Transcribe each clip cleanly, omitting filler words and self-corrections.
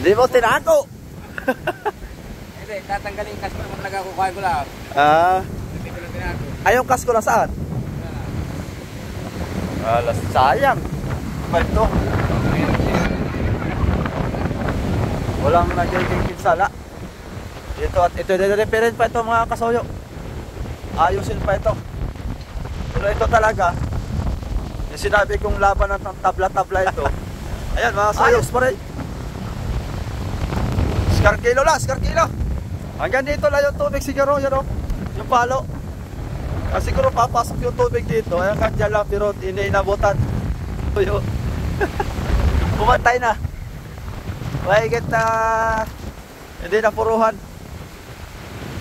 Hindi mo tinago. Hindi, tatanggalin yung kasko naman talaga kukuha ko lang. Hindi ko lang tinago. Ay, yung kasko na saan? Alas, sayang. Ito. Walang nagiging pinsala. Ito at ito, reference pa ito mga kasoyo. Ayusin pa ito. Pero ito talaga, yung sinabi kong laban ng tabla-tabla ito. Ayan mga sayos pa rin. Skarkilo lang, skarkilo. Hanggang dito lang yung tubig siguro, yan o. Yung palo. Kasi siguro papasok yung tubig dito. Ayan ka dyan lang, pero inabutan. Bumantay na. Mahigit na hindi na puruhan.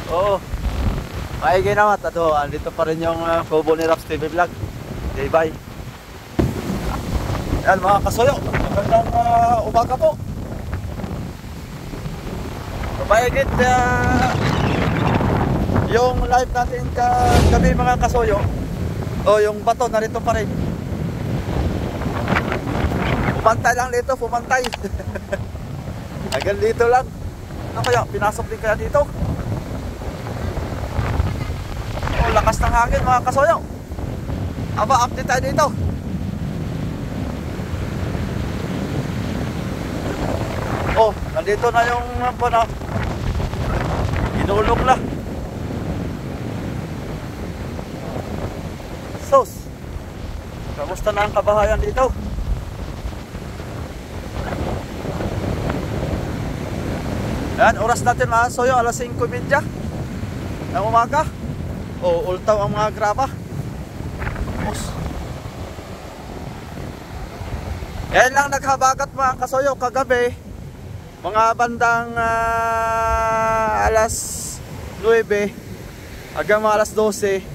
Oo. Mahigit naman. Ito, andito pa rin yung kubo ni Raps TV Vlog. Okay, bye. Ayan mga kasuyo. Magandang umaga po. Mahigit yung live natin kagabi mga kasuyo. O yung bato narito pa rin. Pumantay lang dito, pumantay. Hanggang dito lang. Ano kaya? Pinasok din kaya dito? Oh, lakas ng hangin mga kasoyo. Aba, update tayo dito. Oh, nandito na yung inulog na. Sos, kamusta na ang kabahayan dito? Yan, oras natin mga soyo, alas 5:30 ng umaga. O, ultaw ang mga graba. Yan lang naghabagat mga kasoyo kagabi. Mga bandang alas 9 hanggang mga alas 12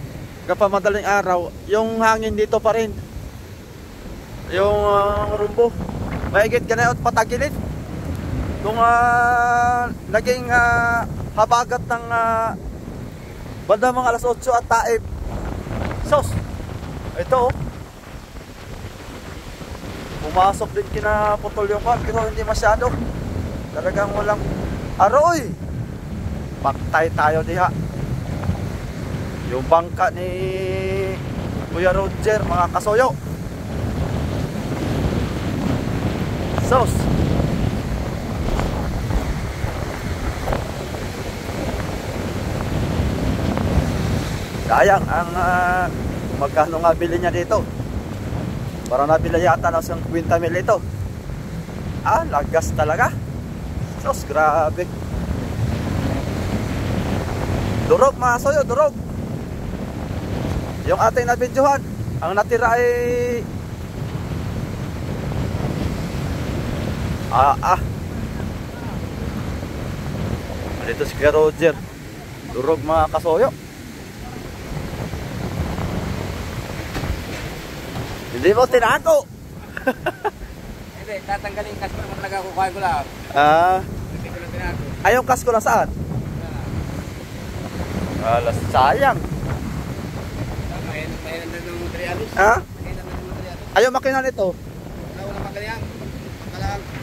hanggang pa madaling araw. Yung hangin dito pa rin. Yung rumbo. Mahigit ganayot patagilid. Kung naging habagat ng banda mga alas 8 at taib. Sos, ito pumasok din kinaputol yung kwan, pero hindi masyado. Talagang walang aroy. Paktay tayo diha. Yung bangka ni Kuya Roger mga kasoyo. Sos, sayang ang magkano nga bili niya dito. Parang nabili yata na siyang 50 mil ito. Lagas talaga. Sos, grabe. Durog mga soyo, durog. Yung ating nabidyohan, ang natira ay dito si Kuya Roger. Durog mga kasoyo. Hindi mo tinago. Hindi, tatanggalin yung kasko naman talaga kukuha ko lang. Hindi ko lang tinago. Ay, yung kasko na saan? Alas, sayang. Mahinan na ng materialis. Mahinan na ng materialis. Ay, yung makina nito? Wala makaliang.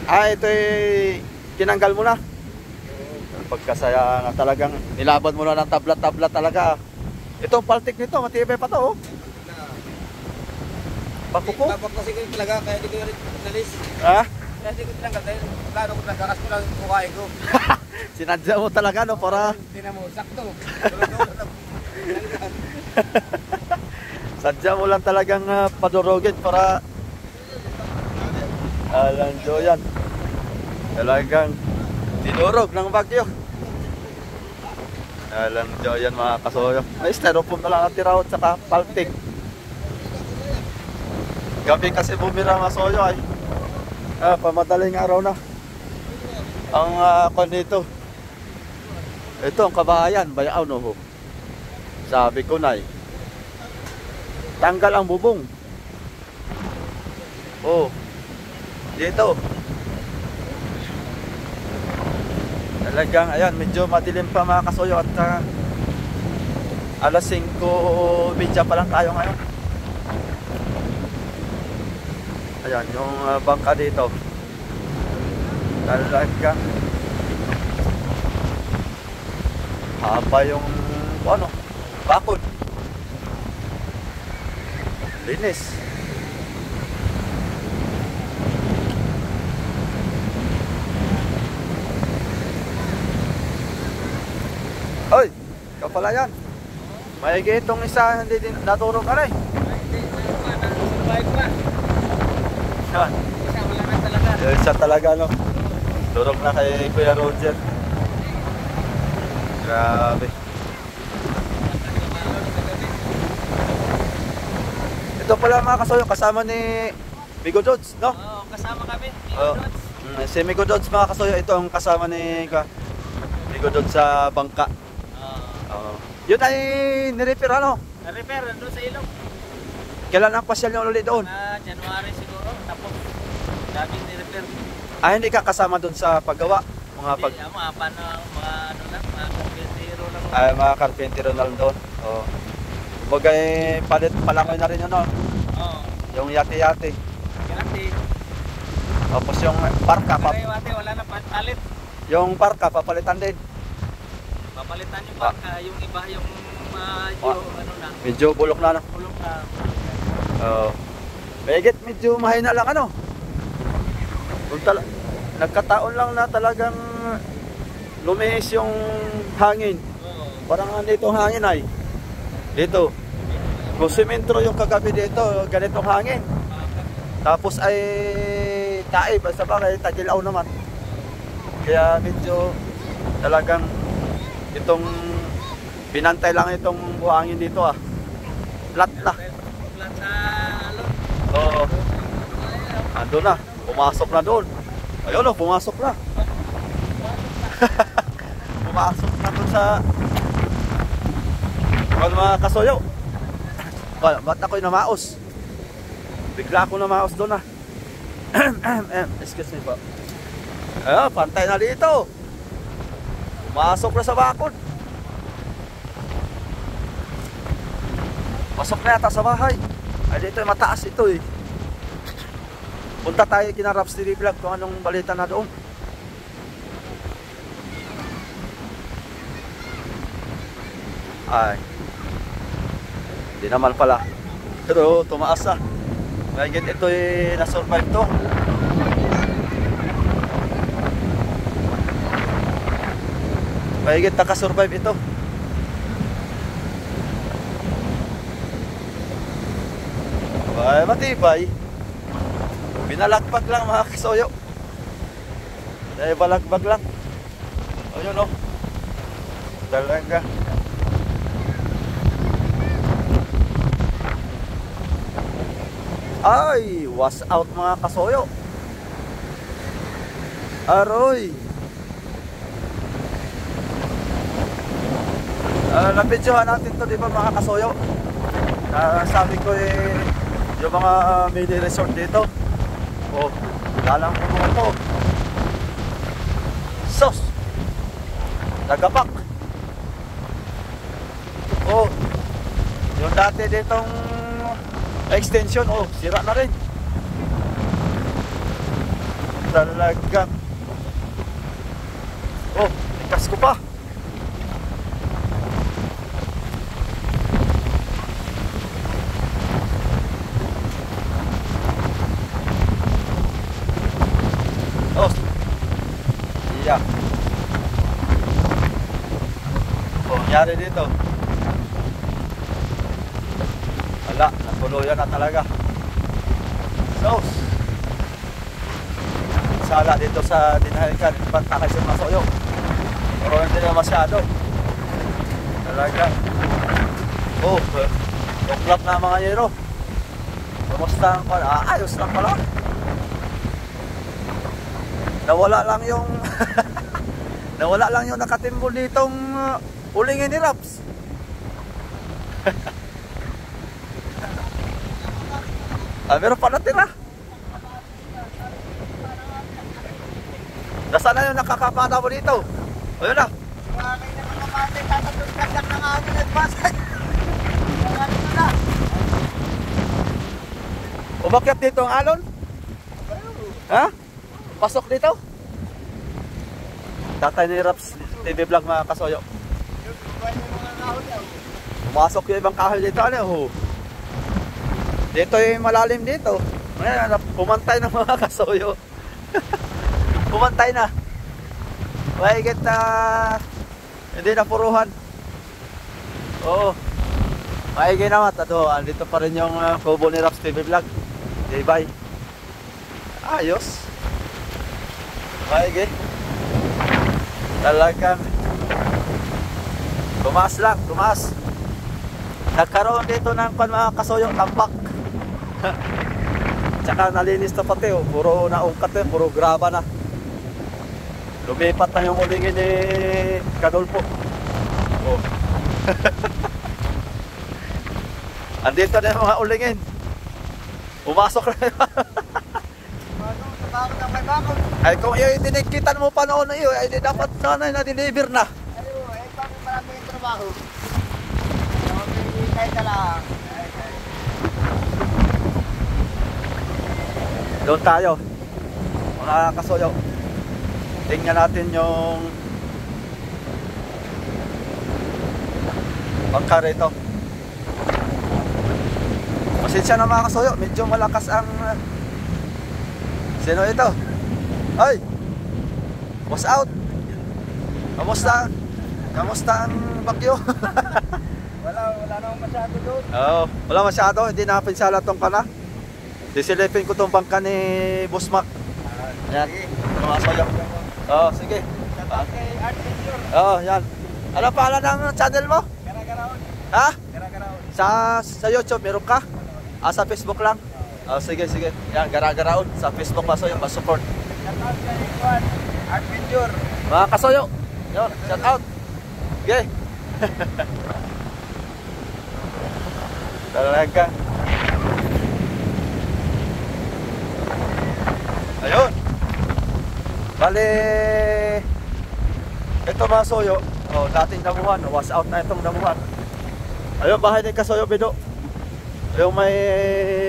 Ito tinanggal mo na. Pagkasaya na talagang nilaban mo na ng tabla-tabla talaga. Itong paltik nito, matibay pa to. Pakuko? Papaklasin ko yung talaga, kaya hindi ko rin nalis. Kaya hindi ko tinanggal dahil plano ko nagkakas ko lang kukain ko. Sinadya mo talaga no para... Hindi na mo, sakto. Sadya mo lang talagang padurogin para... Alam nyo yan. Talagang dinurog ng bagyo. Alam nyo yan mga kasoyo. May styrofoam na lang natira at saka paltik. Gabi kasi bumira mga soyo ay pamadaling araw na ang kwan dito. Ito ang kabahayan, bayaw no ho. Sabi ko na tanggal ang bubong. Oh, dito talagang ayan, medyo madilim pa mga kasoyo at alas 5:30 pa lang tayo ngayon. Ayan, yung bangka dito. Talaga. Haba yung ano, bakod. Linis. Oy, ikaw pala yan. Maigi itong isa, hindi din naturo ka rin. Survive pa. Yan. Isa, wala na talaga. Yung isa talaga, no? Turok na kay Kuya Roger. Grabe. Ito pala mga kasuyo, kasama ni Migo Jods, no? Oo, kasama kami. Oh. Si Migo Jods mga kasuyo, ito ang kasama ni Migo Jods sa bangka. Oh. Yun ay nirepair ano? Na-repair, nandun sa ilog. Kailan ang pasyal niyo ulit doon? January siguro, tapos daming ni-repair. Hindi ka kasama doon sa paggawa? Mga pag... Hindi, mga ano lang, mga carpentero lang. Ay, mga carpentero na lang doon. Oh. Bagay, palit palangoy na rin yun, no? Oo. Yung yate-yate. Yate. Tapos yung parka, Yate, wala na palit. yung parka, papalitan din. Papalitan yung bangka, yung iba, yung ano na. Medyo bulok na, no? Kulong na. Oo. Medyo mahina lang, ano? Nagkataon lang na talagang lumihis yung hangin. Oo. Parang dito ang hangin ay. Dito. Kung simentro yung kagabi dito, ganitong hangin. Tapos ay taib, basta ba kay tagilaw naman. Kaya medyo talagang itong binantay lang itong buhangin dito ah. Flat na. Flat sa alon. Oo. Ando na. Pumasok na doon. Ayun o, pumasok na. Pumasok na doon sa mga kasuyo. Ba't ako'y namaos? Bigla ako namaos doon ah. Excuse me po. Ayun, pantay na dito. Pumasok na sa bakod. Pasok na yata sa bahay. Ay dito mataas ito eh. Punta tayo kina Raps TV Vlog kung anong balita na doon. Ay. Hindi naman pala. Pero tumaas na. Ngayon ito ay na-survive to. Mahigit naka-survive ito. Ay, matibay. Binalagbag lang mga kasuyo. Ay, balagbag lang. Ayun o. Talaga. Ay, wash out mga kasuyo. Aroy. Nabidyohan natin to, di ba mga kasuyo? Sabi ko eh, yung mga mini resort dito. Oh, lalang po mga to. Sos. Nagapak. Oh, yung dati ditong extension, oh, sira na rin. Talaga. Oh, ikas ko pa. Oh, iya. Oh, nangyari dito. Wala, natuluyan na talaga. Sos. Sala dito sa Dinahalikan, pantakay sa Masoyo. Pero hindi na masyado. Talaga. Oh, tuklap na mga yero. Kumusta ang pala? Ayos lang pala. Nawala lang yung nawala lang yung nakatimbol ditong ulingin ni Raps. Meron pa natira. Nasaan na yung nakakapata mo dito? Ayun na. Bakit naman namatay, tatapos-tagdak na nga yung advance. Umakyat dito ang alon? Ha? Pasok dito? Tatay ni Raps TV Vlog mga kasoyo. Pumasok yung ibang kahoy dito. Ano? Dito yung malalim dito. Ngayon, pumantay ng mga kasoyo. Pumantay na. Mahigit na hindi na puruhan. Oo. Mahigit naman. Andito pa rin yung kubo ni Raps TV Vlog. Okay, bye. Ayos. Mahigit. Talagang tumaas lang, tumaas. Nagkaroon dito ng mga kasoyong tambak. Tsaka nalinis na pati, oh. Puro naungkat yun, puro graba na. Lumipat na yung ulingin ni Kadolpo. Oh. Andito na yung mga ulingin. Pumasok na yun. Ay kung iyo itinikita mo pa noon na iyo, ay di dapat sana na-deliver na. Ayo, eh bakit marami yung trabaho? Kahit na lang. Doon tayo, mga kasoyo. Tingnan natin yung bangka rito. Pasensya na mga kasoyo, medyo malakas ang sino ito? Ay! What's out? Kamusta? Kamusta ang bagyo? Wala namang masyado doon. Oo, wala masyado, hindi napinsala tong kana. Sisilipin ko tong bangka ni Boss Mac. Yan, mga kasoyo. Oo, sige. Shout kay Art Picture. Oo, yan. Ano pala ng channel mo? Garagaraon. Ha? Garagaraon. Sa YouTube, meron ka? Sa Facebook lang? Oh, sige, sige. Yan, gara-garaon. Sa Facebook kasoyo, pa-support. Shout out kay Art Picture. Mga kasoyo, yun, shout out. Okay. Talaga. Ayun. Bale, ito mga soyo. Oh, dating damuhan. Was out na itong damuhan. Ayun, bahay ni Kasoyo Bido. Yung may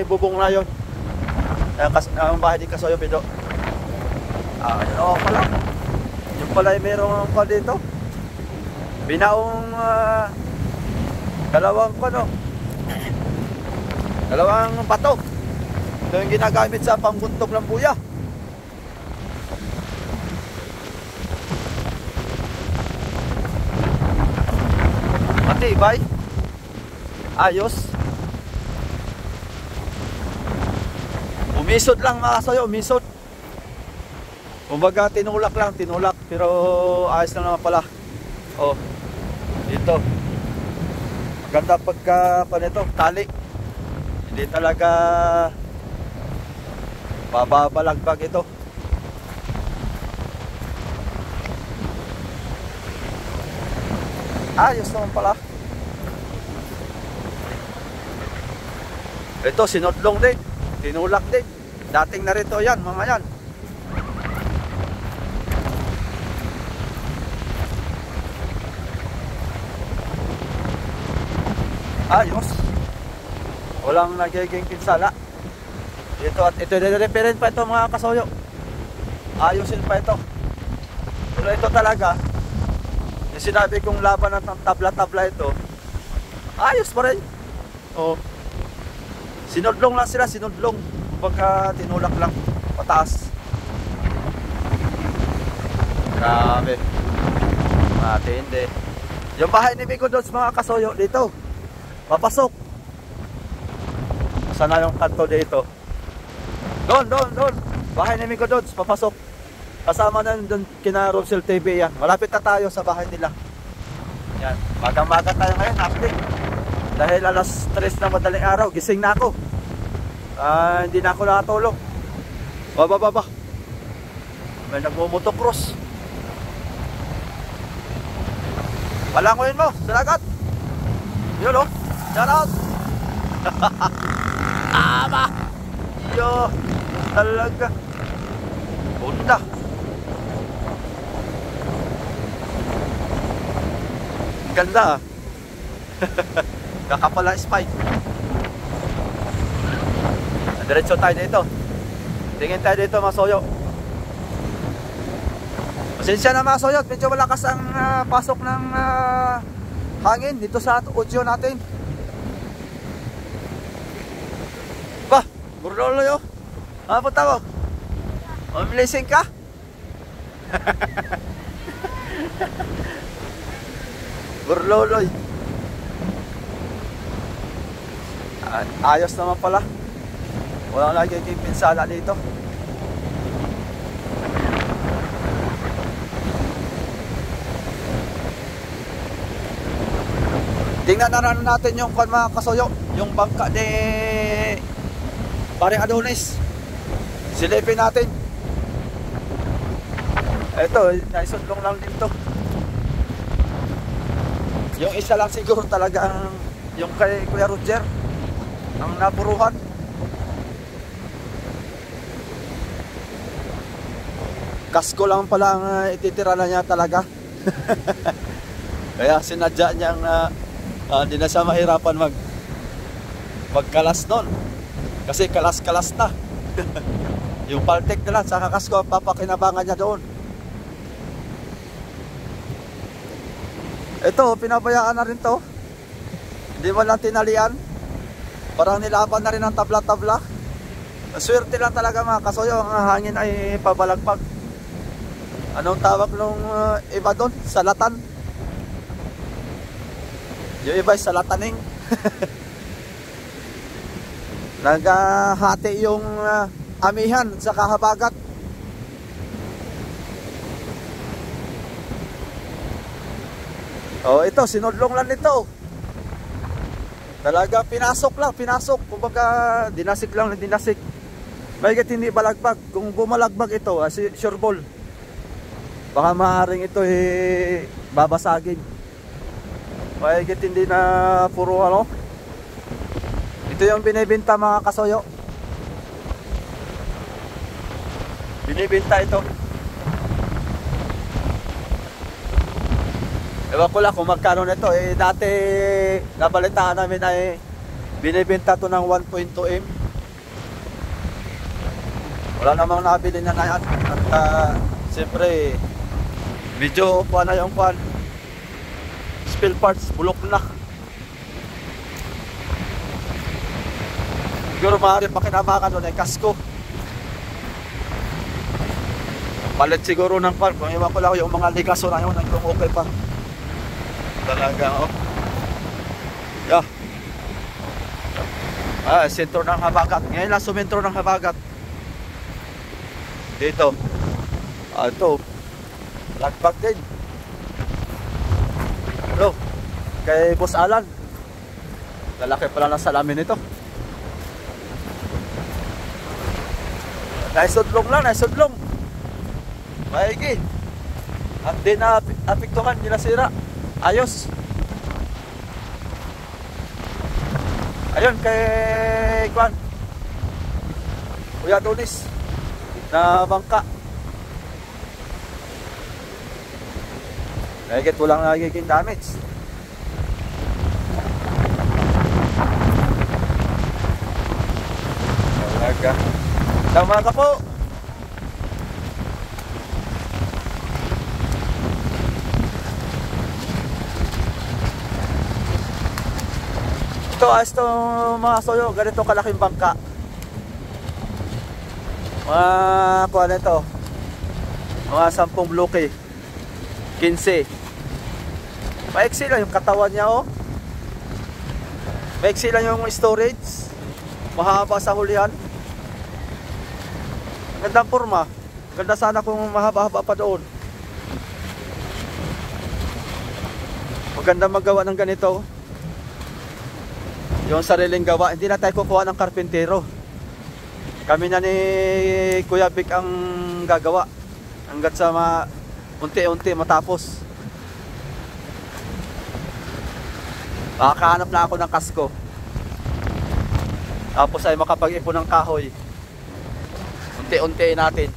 bubong na yun. Ang bahay ni Kasoyo Bido. Ayun, oh pala. Yung pala yung merong pa dito. Binaong dalawang dalawang bato. Ito yung ginagamit sa pangbuntog ng buya. Matibay. Ayos. Umisod lang mga kasoyo, umisod. Kumbaga tinulak lang, tinulak. Pero ayos lang naman pala. Oh, dito. Maganda pagka nito, tali. Hindi talaga bababalagbag ito. Ayos naman pala. Ito sinodlong din, tinulak din. Dating narito yan, mga yan. Ayos. Walang nagiging pinsala. Ito at ito referent pa ito mga kasoyo. Ayusin pa ito. Pero ito talaga, yung sinabi kong laban ng tabla-tabla ito, ayos pa rin. Oh. Sinudlong lang sila, sinudlong. Kumbaga tinulak lang pataas. Grabe. Matindi. Yung bahay ni Miko doon mga kasoyo dito. Papasok. Sana yung kanto dito. Doon. Bahay ni Miko doon, papasok. Kasama na doon kina Robsel TV yan. Malapit na tayo sa bahay nila. Yan. Magang-maga tayo ngayon, update. Dahil alas 3 na madaling araw, gising na ako. Hindi na ako nakatulog. Baba. May nagmumotocross. Palangoyin mo, salagat. Yun o, shout out. Tama. Yo, talaga. Bunda. Ganda ah. Kakapala spike. Diretso tayo dito. Tingin tayo dito, masoyo. Pasensya na mga soyot, medyo malakas ang pasok ng hangin dito sa audio natin. Ba, burloloy oh. Ano punta mo? Mamilising ka? Burloloy. Ayos naman pala. Walang nagiging pinsala dito. Tingnan na natin yung mga kasoyo, yung bangka ni Paring Adonis. Silipin natin. Ito, naisundlong lang dito. Yung isa lang siguro talagang yung kay Kuya Roger ang napuruhan. Kasko lang pala ang ititira na niya talaga. Kaya sinadya niyang hindi na siya mahirapan magkalas nun. Kasi kalas-kalas na. Yung paltek na lang, saka kasko ang papakinabangan niya doon. Ito, pinabayaan na rin to. Hindi mo lang tinalian. Parang nilaban na rin ang tabla-tabla. Swerte lang talaga mga kasoyo, ang hangin ay pabalagpag. Anong tawag nung iba doon? Salatan. Yung iba ay salataning. Naghahati yung amihan sa kahabagat. Oh, ito, sinudlong lang nito. Talaga pinasok lang, pinasok. Kumbaga, dinasik lang, dinasik. Mahigit hindi balagbag. Kung bumalagbag ito, sure ball. Baka maaaring ito babasagin. Mahigit hindi na puro ano. Ito yung binibenta mga kasoyo. Binibenta ito. Ewan ko lang kung magkano nito. Dati nabalitaan namin ay binibenta to ng 1.2M. Wala namang nabili na yan. At siyempre medyo na yung spill parts, bulok na. Siguro maaari pakinabangan doon ay kasko. Palit siguro ng kung iwan ko lang yung mga ligaso na yun, kung okay pa. Talaga oh. Yeah. Sentro ng habagat. Ngayon lang sumentro ng habagat. Dito. Ito. Lagpag din. Hello. Kay Boss Alan. Lalaki pala ng salamin ito. Naisudlong lang, naisudlong. Maigi. At di na apektuhan, di nasira. Ayos. Ayun kay Kuya Adonis na bangka. Nagigit walang nagiging damage. Talaga. Tama ka po. Ito mga soyo, ganito kalaking bangka. Kuha na ito. Mga 10 bloke. 15. Maiksi lang yung katawan niya oh. Maiksi lang yung storage. Mahaba sa hulihan. Gandang forma. Ganda sana kung mahaba-haba pa doon. Maganda magawa ng ganito. Yung sariling gawa, hindi na tayo kukuha ng karpintero. Kami na ni Kuya Vic ang gagawa. Hanggat sa unti-unti matapos. Makakahanap na ako ng kasko. Tapos ay makapag-ipon ng kahoy. Unti-unti natin.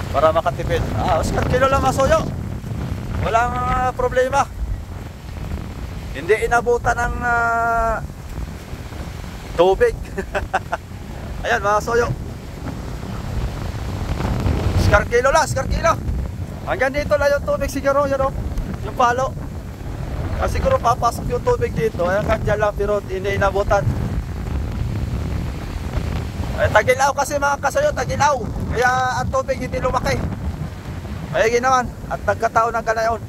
Para makatipid. Oscar, kilo lang masoyo. Walang problema. Hindi inabutan ng tubig. Ayan mga soyo. Skarkilo lang, skarkilo. Hanggang dito lang yung tubig siguro, yun o. Yung palo. Kasi siguro papasok yung tubig dito. Ayan ka dyan lang, pero hindi inabutan. Tagilaw kasi mga kasayo, tagilaw. Kaya ang tubig hindi lumaki. Kaya ginawan. At nagkataon ng ganayon.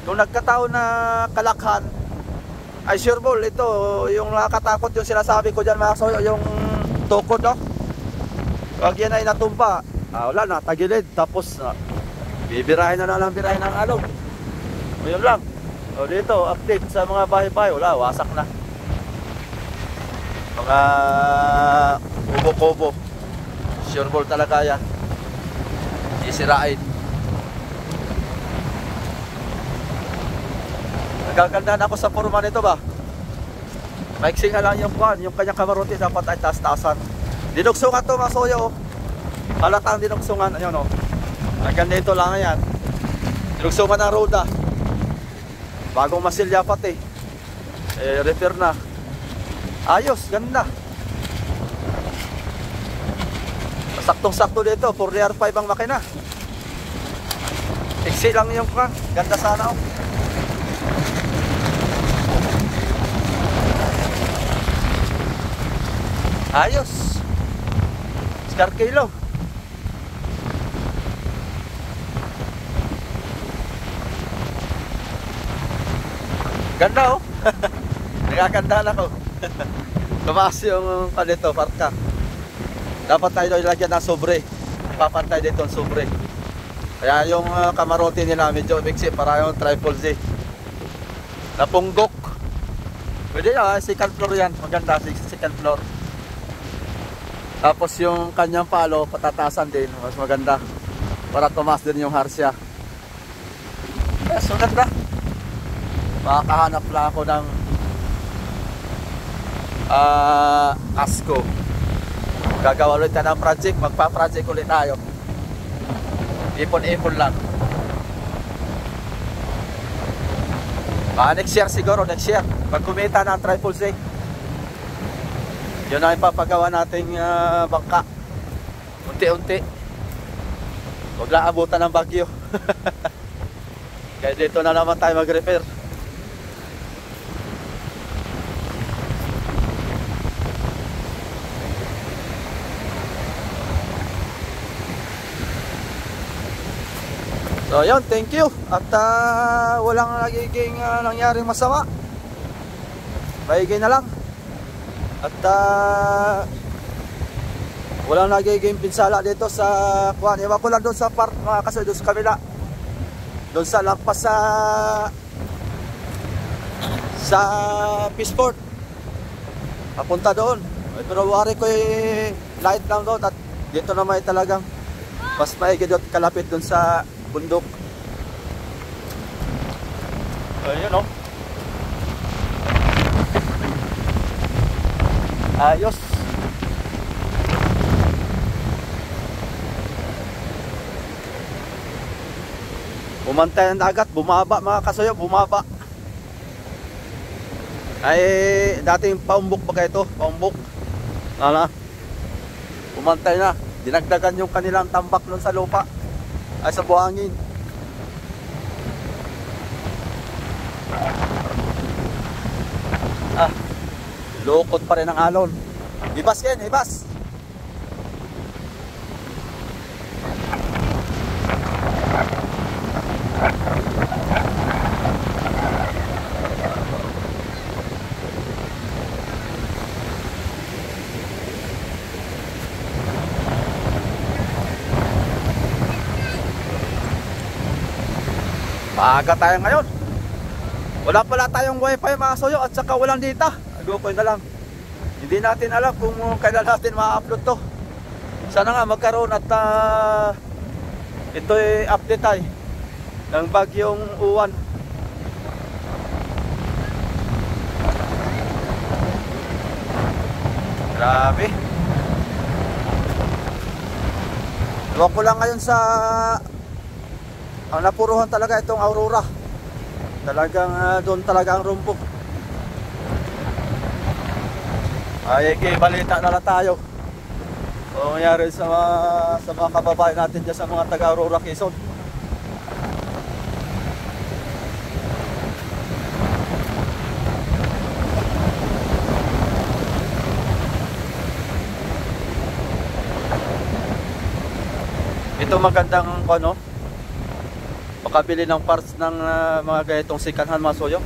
Nung nagkataon na kalakhan, ay sure ball, ito yung nakakatakot yung sinasabi ko dyan mga kasayo, yung tukod, no? Pag yan ay natumpa, wala na, tagilid. Tapos bibirahin na lang, birahin ng alog. Yun lang. O dito, update sa mga bahay-bahay, wala, wasak na. Mga kubo-kubo. Sure ball talaga yan. Isirain. Nagagandaan ako sa forma nito ba? Maiksi nga lang yung kwan, yung kanyang kamarote dapat ay taas-taasan. Dinuksungan to mga soyo. Halatang dinuksungan, ayun o. Hanggang dito lang yan. Dinuksungan ng roda. Bagong masilya pati. Repair na. Ayos, ganda. Saktong-sakto dito, 4DR5 ang makina. Iksi lang yung kwan. Ganda sana o. Ayos. Skarkilo. Ganda oh. Nagagandaan ako. Tumaas yung dito, parka. Dapat tayo ilagyan ng sobre. Ipapantay dito ang sobre. Kaya yung kamarote nila medyo mixi para yung triple Z. Napunggok. Pwede yan, second floor yan. Maganda, second floor. Tapos yung kanyang palo, patatasan din. Mas maganda. Para tumaas din yung harsya. Yes, maganda. Makakahanap lang ako ng ASCO. Gagawa ulit ka ng project. Magpa-project ulit tayo. Ipon-ipon lang. Next year siguro, next year. Pag kumita na ang triple Z, yun ang ipapagawa nating bangka. Unti-unti. Huwag lang abutan ng bagyo. Kaya dito na naman tayo mag-repair. So yun, thank you. At walang nagiging nangyaring masama. Maigay na lang. At walang nagiging pinsala dito sa kuwan. Iba ko lang doon sa part mga kasi doon sa kabila. Doon sa lampas sa Peaceport. Papunta doon. Pero wari ko light lang doon. At dito naman talagang mas maigay doon kalapit doon sa bundok. Ayun o. Ayos. Bumantay ang dagat, bumaba mga kasayo, bumaba. Ay dating paumbok ba ito? Paumbok. Bumantay na. Dinagdagan yung kanilang tambak nun sa lupa. Ay sa buhangin. Lukot pa rin ang alon. Ibas yan, ibas. Maaga tayo ngayon. Wala pala tayong wifi mga soyo at saka walang data. Agokoy na lang. Hindi natin alam kung kailan natin ma-upload to. Sana nga magkaroon at ito'y update tayo ng bagyong uwan. Grabe. Ewan ko lang ngayon sa ang napuruhan talaga itong Aurora. Talagang doon talaga ang rumpo. Ay, balita na lang tayo. O O nangyari sa mga kababayan natin dyan sa mga taga-Aurora, Quezon. Ito magandang ano, makabili ng parts ng mga ganitong second-hand mga soyo.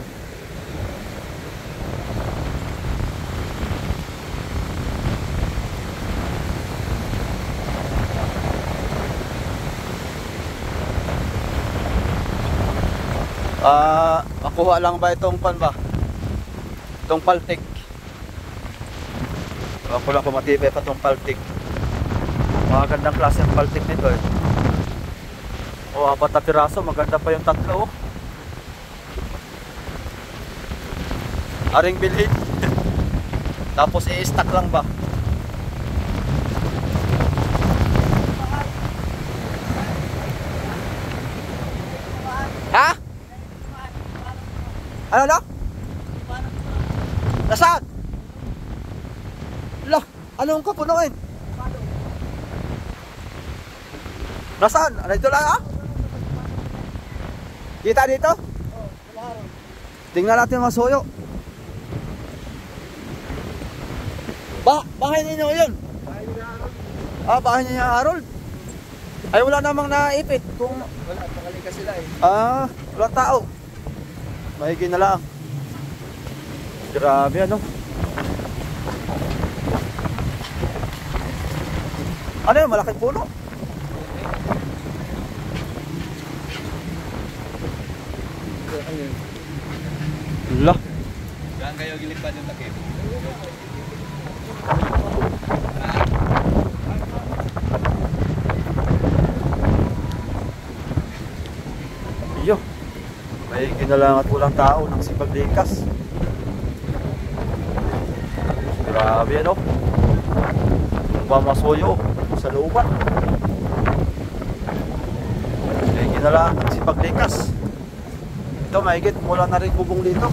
Makuha lang ba itong pan ba? Itong paltik. Ako lang kung matibay pa itong paltik. Magandang klase ang paltik nito eh. O, 4 na piraso, maganda pa yung 3 oh. Aring bilhin. Tapos i-stack lang ba? Ha? Ano na? Nasaan? Lah, anong kapunuin? Nasaan? Ano ito lang ah? Kita dito? Tingnan natin mga soyo. Bahay ninyo yun? Bahay niya Harold. Ay wala namang naipit kung Wala, pakalika sila eh. wala tao. Mahigin na lang. Grabe ano. Ano yun? Malaking puno. Lah. Saan kayo gilipad yung takip? Iyo. Mahigin na lang at walang tao ng sipaglikas. Grabe ano. Pamasuyo sa looban. Mahigin na lang at sipaglikas. Ito mahigit mula na rin bubong dito.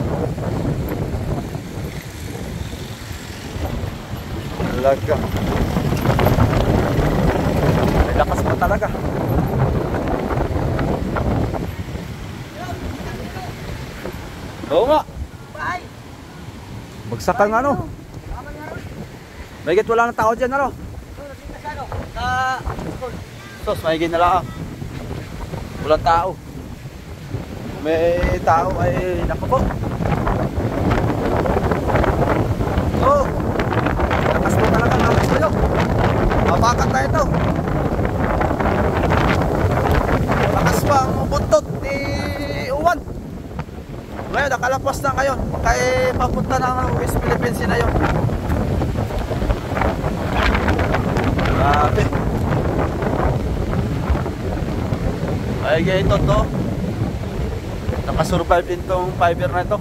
Talaga. May lakas pa talaga. Oo nga. Bagsakan ano. Mahigit wala ng tao dyan ano. Sos, mahigit na lang. Walang tao. Kung may tao ay naku po. Oh, lakas mo talaga ng sa'yo. Mabakat na ito. Lakas pa ang buntot ni Uwan. Ngayon, nakalapas na ngayon. Kaya papunta ng West Philippines na yun. Grabe. Ay, ganito to. Nakasurvive din tong fiber na ito.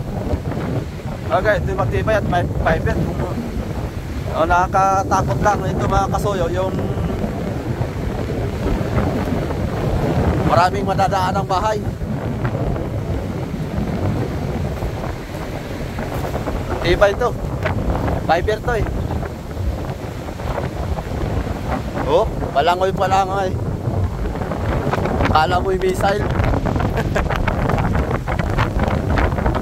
Okay, ito yung matibay at may fiber. Nakakatakot lang ito mga kasoyo. Yung maraming madadaan ang bahay. Matibay ito. Fiber to eh. Oh, palangoy. Kala mo yung missile.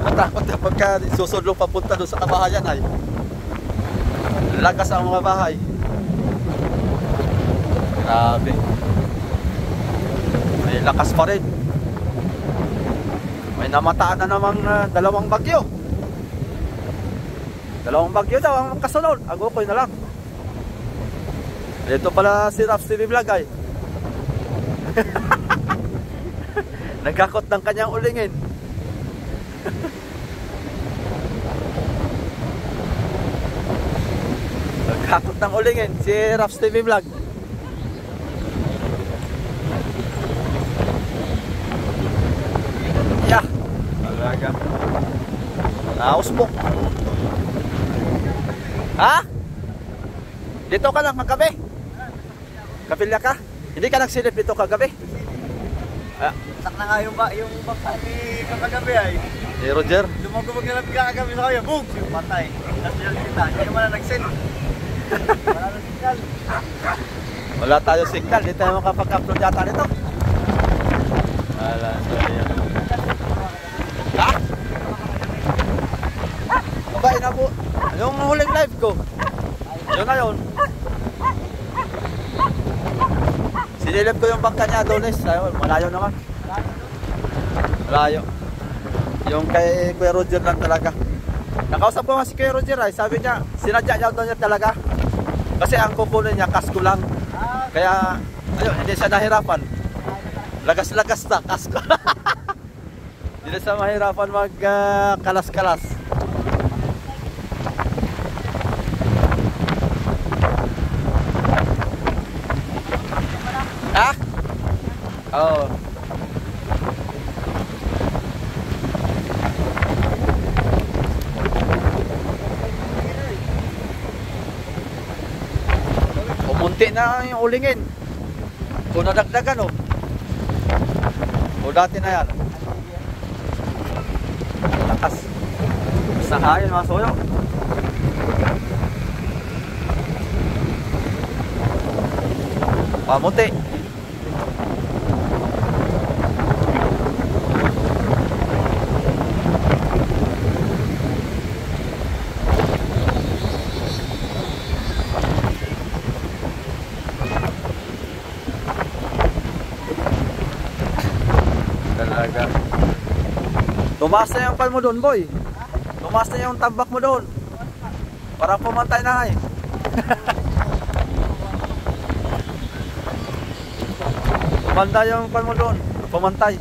Natakot na pagka susunod papunta doon sa kabahayan ay lagas ang mga bahay. Grabe. May lakas pa rin. May namataan na namang 2 bagyo. 2 bagyo daw ang kasunod. Agokoy na lang. Ito pala si Raps TV Vlog ay. Nagkakot ng kanyang ulingin. Nagkakot ng ulingin si Raps TV Vlog. Yeah. Talaga. Nausbok. Ha? Dito ka lang kagabi? Kapilya ka? Hindi ka nagsilip dito kagabi? Sak na nga yung bangka ni kakagabi ay. Ni Roger? Lumagumag na lang kagabi sa kanya. Boom! Yung patay. Tapos yung kita. Hindi naman na nagsin. Wala na signal. Wala tayo signal, di tayo makapag-upload yata nito. Wala, sorry yan. Ha? Abay na po. Yung huling live ko. Yun na yun. Sinilip ko yung bangka niya, Adonis. Ayun, malayo naman. Malayo. Yung kay Kuya Roger lang talaga. Nakausap ko nga si Kuya Roger ay sabi niya, sinadya niya daw niya talaga. Kasi ang kukunin niya, kasko lang. Kaya, ayun, hindi siya nahirapan. Lagas-lagas na, kasko. Hindi siya mahirapan mag-kalas-kalas. Ha? Oo. Pumunti na yung ulingin. Kung nadagdagan o. O dati na yan. Lakas. Basta hayan mga soyo. Pamunti. Talaga. Tumaas na yung pan mo doon, boy. Tumaas na yung tambak mo doon. Para pumantay na eh. Pumantay yung pan mo doon. Pumantay.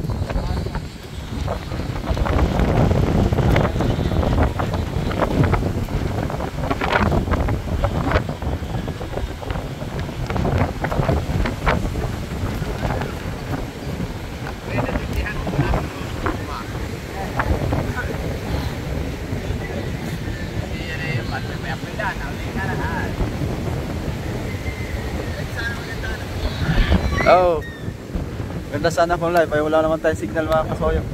Oh, ganda sana kung live ay wala naman tayong signal mga kasoyo.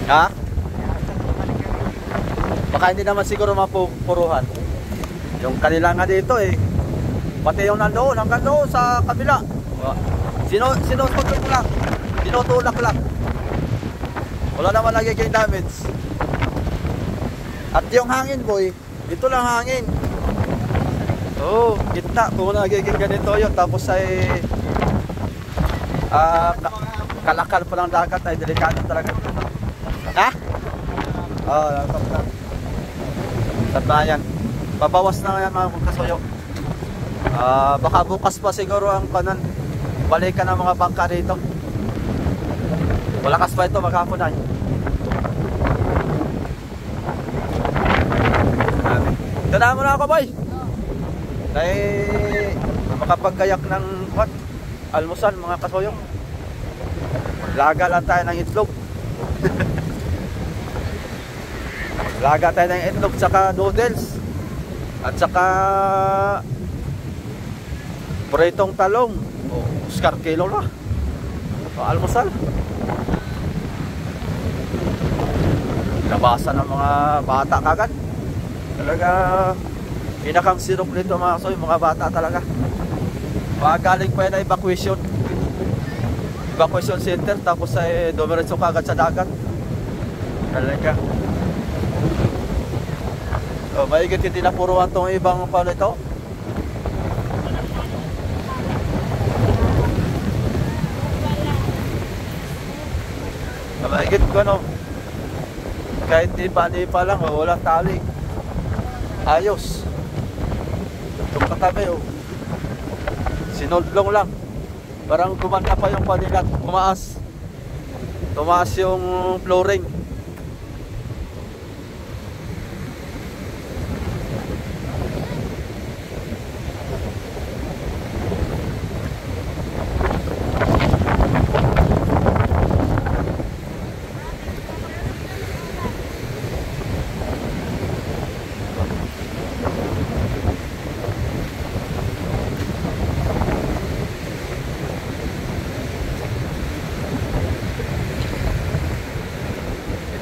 Ha? Baka hindi naman siguro mapupuruhan. Yung kanila nga dito eh. Pati yung nandoon, hanggang doon sa kabila. Sinutulak lang. Tinutulak lang. Wala naman nagiging damage. At yung hangin boy, dito lang hangin. Oh, gitna. Kung nagiging ganito yun. Tapos ay kalakal pa ng dagat ay delikado talaga. Ha? Oo, natapos. Tabayan. Babawas na yan mga kasoyo. Baka bukas pa siguro ang kanan. Balikan ng mga bangka dito. Malakas pa ito maghapon ay. Tandaan mo na ako boy. Dahil makapagkayak ng almusal mga kasoyo. Laga lang tayo ng itlog. Laga tayo ng itlog tsaka noodles. At saka pritong talong. Oscar kilo na. Almusal. Labasan ng mga bata kagad. Talaga pinakang sirok nito mga kasoy, mga bata talaga. Galing pa yan na evacuation center, tapos ay dumiretso kagad sa dagat. Talaga. Maigit hindi napuruan itong ibang paano ito. Maigit ko ano. Kahit nipa lang, walang tali. Ayos. Itong katabi sinodlong lang. Parang kumanta pa yung kanila. Tumaas yung flooring.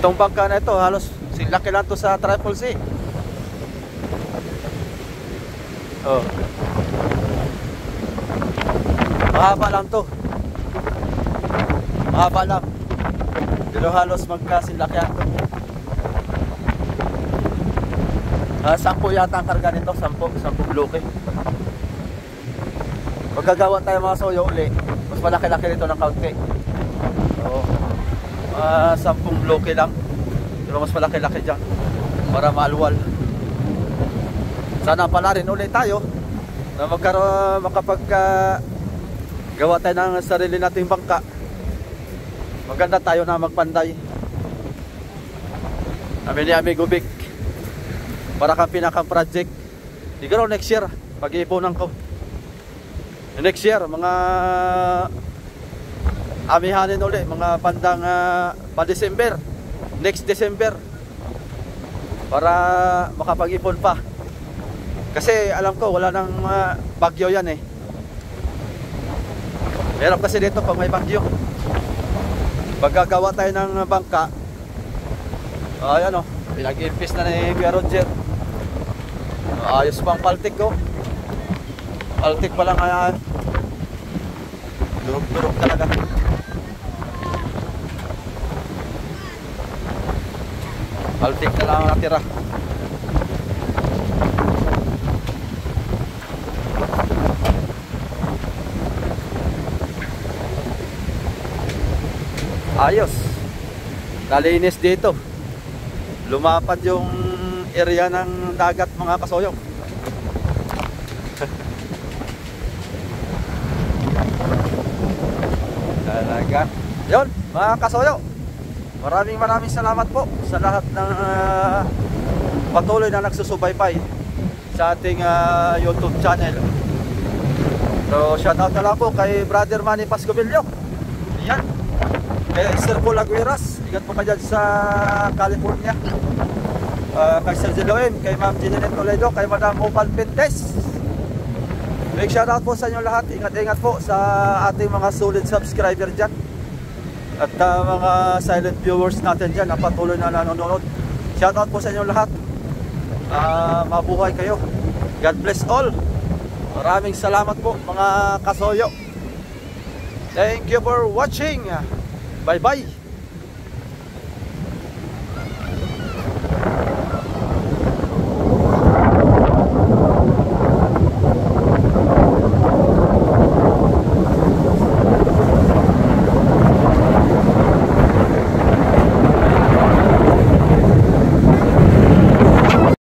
Itong bangka na ito, halos laki lang to sa Triple C. Oh. Mahaba lang to. Mahaba lang. Pero halos magkasilakyan to. 10 yata ang karga nito, 10 bloke. Magagawa tayo mga soyo uli, mas malaki-laki nito ng kaunti. So, 10 bloke lang. Pero mas malaki-laki dyan para maalwal. Sana pala rin ulit tayo na gawa tayo ng sarili nating bangka. Maganda tayo na magpanday. Kami ni Amigo Vic, para kang pinakang project. Siguro next year pag-iipunan ko. Next year mga amihanin ulit, mga bandang pa-December, next December, para makapag-ipon pa. Kasi alam ko wala nang bagyo yan eh. Meron kasi dito pag may bagyo. Paggagawa tayo ng bangka, ayan o, pinag-impis na ni Kuya Roger. Ayos pang paltik ko. Paltik pa lang, durog-durog talaga. Paltik na lang ang natira. Ayos. Nalinis dito. Lumapad yung area ng dagat mga kasoyo. Talaga. Yun mga kasoyo, maraming salamat po sa lahat ng patuloy na nagsusubaybay sa ating YouTube channel. So shoutout na lang po kay Brother Manny Pascovillo. Yan. Kay Sir Paul Aguiras, ingat po ka dyan sa California. Kay Sir Jeloem, kay Ma'am Jeanette Toledo, kay Madam Opal Pintes. Big shoutout po sa inyo lahat. Ingat-ingat po sa ating mga solid subscriber dyan. At mga silent viewers natin dyan na patuloy na nanonood. Shoutout po sa inyo lahat. Mabuhay kayo. God bless all. Maraming salamat po mga kasoyo. Thank you for watching. Bye bye.